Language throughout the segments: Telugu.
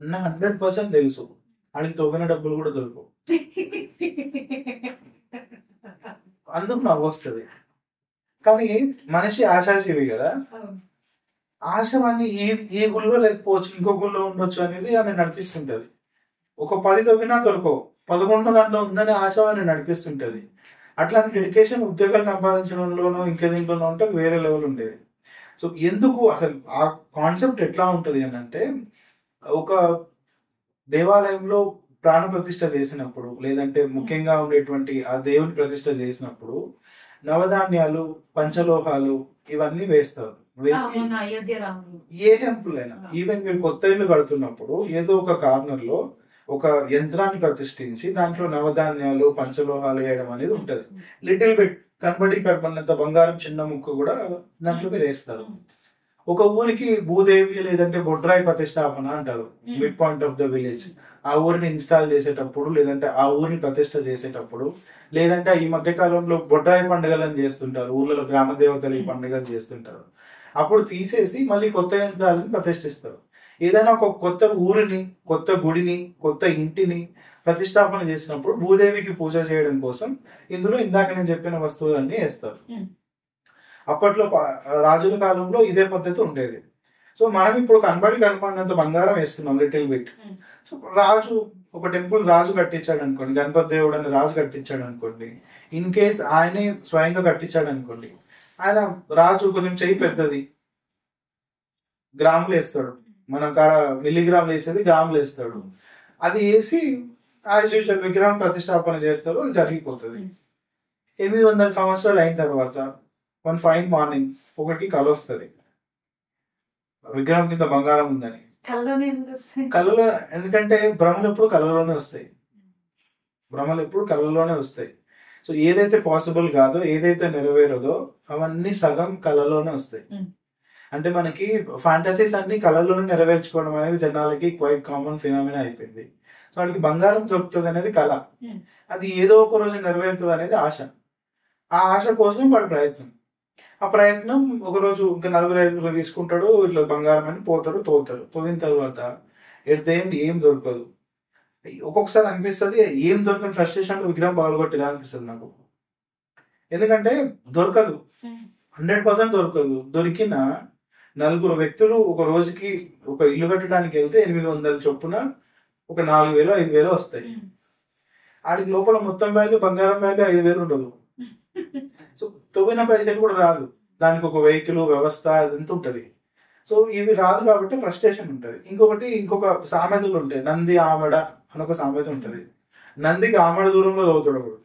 నాకు 100% తెలుసు. ఆడికి తవ్విన డబ్బులు కూడా దొరకవు. అందుకు నవ్వొస్తది. కానీ మనిషి ఆశాజీవి కదా, ఆశ అని ఈ గుళ్ళో లేకపోవచ్చు, ఇంకో గుళ్ళో ఉండొచ్చు అనేది అని నడిపిస్తుంటది. ఒక 10 తవ్వినా దొరకవు, 11 దాంట్లో ఉందని ఆశ అని నడిపిస్తుంటది. అట్లాంటి డెడికేషన్ ఉద్యోగాలు సంపాదించడంలోనో ఇంకా దీంట్లోనో ఉంటే వేరే లెవెల్ ఉండేది. సో ఎందుకు అసలు ఆ కాన్సెప్ట్ ఎట్లా ఉంటుంది అని అంటే, ఒక దేవాలయంలో ప్రాణ ప్రతిష్ఠ చేసినప్పుడు, లేదంటే ముఖ్యంగా ఉండేటువంటి ఆ దేవుని ప్రతిష్ఠ చేసినప్పుడు నవధాన్యాలు, పంచలోహాలు ఇవన్నీ వేస్తారు. వేసి ఏ టెంపుల్ అయినా, ఈవెన్ మీరు కొత్త ఇల్లు కడుతున్నప్పుడు ఏదో ఒక కార్నర్ లో ఒక యంత్రాన్ని ప్రతిష్ఠించి దాంట్లో నవధాన్యాలు, పంచలోహాలు వేయడం అనేది ఉంటది. లిటిల్ బిట్ కనబడి కనబడినంత బంగారం చిన్న ముక్క కూడా దాంట్లో మీరు వేస్తారు. ఒక ఊరికి భూదేవి లేదంటే బొడ్రాయి ప్రతిష్టాపన అంటారు, mid point of the village. ఆ ఊరిని ఇన్స్టాల్ చేసేటప్పుడు, లేదంటే ఆ ఊరిని ప్రతిష్ట చేసేటప్పుడు, లేదంటే ఈ మధ్య కాలంలో బొడ్రాయి పండుగలను చేస్తుంటారు, ఊర్లలో గ్రామ దేవతలు ఈ పండుగలు చేస్తుంటారు. అప్పుడు తీసేసి మళ్ళీ కొత్త యంత్రాలను ప్రతిష్ఠిస్తారు. ఏదైనా ఒక కొత్త ఊరిని, కొత్త గుడిని, కొత్త ఇంటిని ప్రతిష్టాపన చేసినప్పుడు భూదేవికి పూజ చేయడం కోసం ఇందులో ఇందాక నేను చెప్పిన వస్తువులన్నీ వేస్తారు. అప్పట్లో రాజుల కాలంలో ఇదే పద్ధతి ఉండేది. సో మనం ఇప్పుడు కనబడినంత బంగారం వేస్తున్నాం లిటిల్ బిట్. సో రాజు ఒక టెంపుల్ రాజు కట్టించాడు అనుకోండి, గణపతి దేవుడు అని రాజు కట్టించాడు అనుకోండి, ఇన్ కేస్ ఆయనే స్వయంగా కట్టించాడు అనుకోండి, ఆయన రాజు కొంచెం చెయ్యి పెద్దది, గ్రాములు వేస్తాడు. మనం కాడ మిల్లీగ్రాములు వేసేది గ్రాములు వేస్తాడు. అది వేసి యాజ్ యూజువల్ విగ్రహం ప్రతిష్టాపన చేస్తారు, అది జరిగిపోతుంది. 800 సంవత్సరాలు అయిన తర్వాత వన్ ఫైన్ మార్నింగ్ ఒకటి కళ వస్తుంది, విగ్రహం కింద బంగారం ఉందని. కళలో, ఎందుకంటే భ్రమలు ఎప్పుడు కళలోనే వస్తాయి, భ్రమలు ఎప్పుడు కళలోనే వస్తాయి. సో ఏదైతే పాసిబుల్ కాదో, ఏదైతే నెరవేరదో అవన్నీ సగం కళలోనే వస్తాయి. అంటే మనకి ఫ్యాంటసీస్ అన్ని కళలోనే నెరవేర్చుకోవడం అనేది జనాలకి క్వైట్ కామన్ ఫినామినా అయిపోయింది. సో వాడికి బంగారం దొరుకుతుంది అనేది కళ, అది ఏదో ఒక రోజు నెరవేరుతుంది అనేది ఆశ. ఆ ఆశ కోసం వాడి ప్రయత్నం. ఆ ప్రయత్నం ఒకరోజు ఇంకా 4-5 తీసుకుంటాడు, ఇట్లా బంగారం అని పోతాడు, తోగుతాడు. తోగిన తర్వాత ఎడితే ఏం దొరకదు. ఒక్కొక్కసారి అనిపిస్తుంది ఏం దొరకని ఫ్రస్ట్రేషన్ లో విగ్రహం పగలగొట్టిరా అనిపిస్తుంది నాకు. ఎందుకంటే దొరకదు, 100% దొరకదు. దొరికిన 4 వ్యక్తులు ఒక రోజుకి ఒక ఇల్లు కట్టడానికి వెళ్తే 800 చొప్పున ఒక 4,000-5,000 వస్తాయి. ఆడికి లోపల మొత్తం వాల్యూ, బంగారం వాల్యూ 5,000 ఉండదు. సో తవ్విన పైసలు కూడా రాదు, దానికి ఒక వెహికల్ వ్యవస్థ అదంతా ఉంటుంది. సో ఇది రాదు కాబట్టి ఫ్రస్ట్రేషన్ ఉంటుంది. ఇంకొక సామెతలు ఉంటాయి, నంది ఆమడ అని ఒక సామెత ఉంటుంది. నందికి ఆమడ దూరంలో తవ్వుతాడు ఒకడు.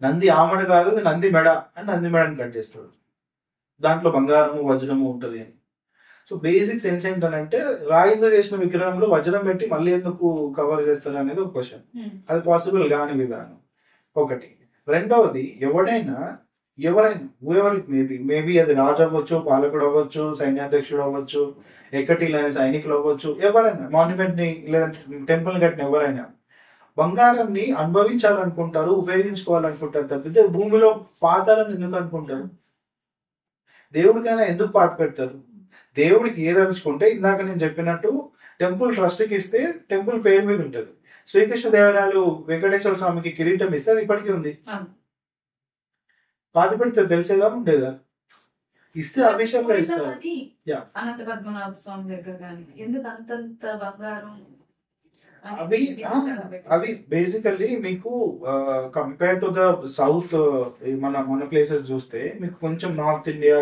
నంది ఆమడ కాదు, అది నంది మెడ అని నంది మెడని కట్ చేస్తాడు, దాంట్లో బంగారము వజ్రము ఉంటుంది అని. సో బేసిక్ సెన్స్ ఏంటంటే, రాయితో చేసిన విగ్రహంలో వజ్రం పెట్టి మళ్ళీ ఎందుకు కవర్ చేస్తారు అనేది ఒక క్వశ్చన్. అది పాసిబుల్ కాని విధానం ఒకటి. రెండవది, ఎవరైనా మేబీ అది రాజు అవ్వచ్చు, పాలకుడు అవ్వచ్చు, సైన్యాధ్యక్షుడు అవ్వచ్చు, ఎక్కటిలని సైనికులు అవ్వచ్చు, ఎవరైనా మాన్యుమెంట్ ని లేదంటే టెంపుల్ కట్టిన ఎవరైనా బంగారంని అనుభవించాలనుకుంటారు, ఉపయోగించుకోవాలనుకుంటారు తప్పితే భూమిలో పాతాలని ఎందుకు అనుకుంటారు? దేవుడికైనా ఎందుకు పాత పెడతారు? దేవుడికి ఏదలుచుకుంటే, ఇందాక నేను చెప్పినట్టు టెంపుల్ ట్రస్ట్కి ఇస్తే టెంపుల్ పేరు మీద ఉంటుంది. శ్రీకృష్ణదేవరాయలు వెంకటేశ్వర స్వామికి కిరీటం ఇస్తే అది ఇప్పటికీ ఉంది. పాత పెడితే తెలిసేదా ఉండేదా? ఇస్తే అఫీషియల్ గా ఇస్తారు. అనంత పద్మనాభ స్వామి దగ్గర కానీ ఎందుకు అంతంత బంగారం? అవి బేసికల్లీ మీకు కంపేర్ టు ద సౌత్, మన ప్లేసెస్ చూస్తే మీకు కొంచెం నార్త్ ఇండియా,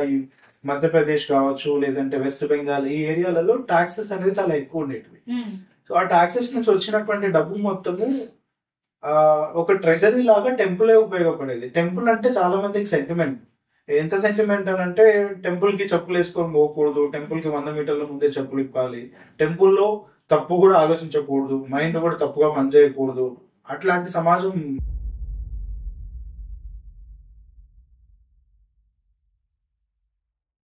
మధ్యప్రదేశ్ కావచ్చు, లేదంటే వెస్ట్ బెంగాల్, ఈ ఏరియాలలో టాక్సెస్ అనేది చాలా ఎక్కువ ఉండేటివి. సో ఆ టాక్సెస్ నుంచి వచ్చినటువంటి డబ్బు మొత్తము ఒక ట్రెజరీ లాగా టెంపులే ఉపయోగపడేది. టెంపుల్ అంటే చాలా మందికి సెంటిమెంట్. ఎంత సెంటిమెంట్ అని అంటే, టెంపుల్ కి చెప్పులు వేసుకొని పోకూడదు, టెంపుల్ కి 100 మీటర్ల ముందే చెప్పులు ఇప్పాలి, టెంపుల్లో తప్పు కూడా ఆలోచించకూడదు, మైండ్ కూడా తప్పుగా పనిచేయకూడదు, అట్లాంటి సమాజం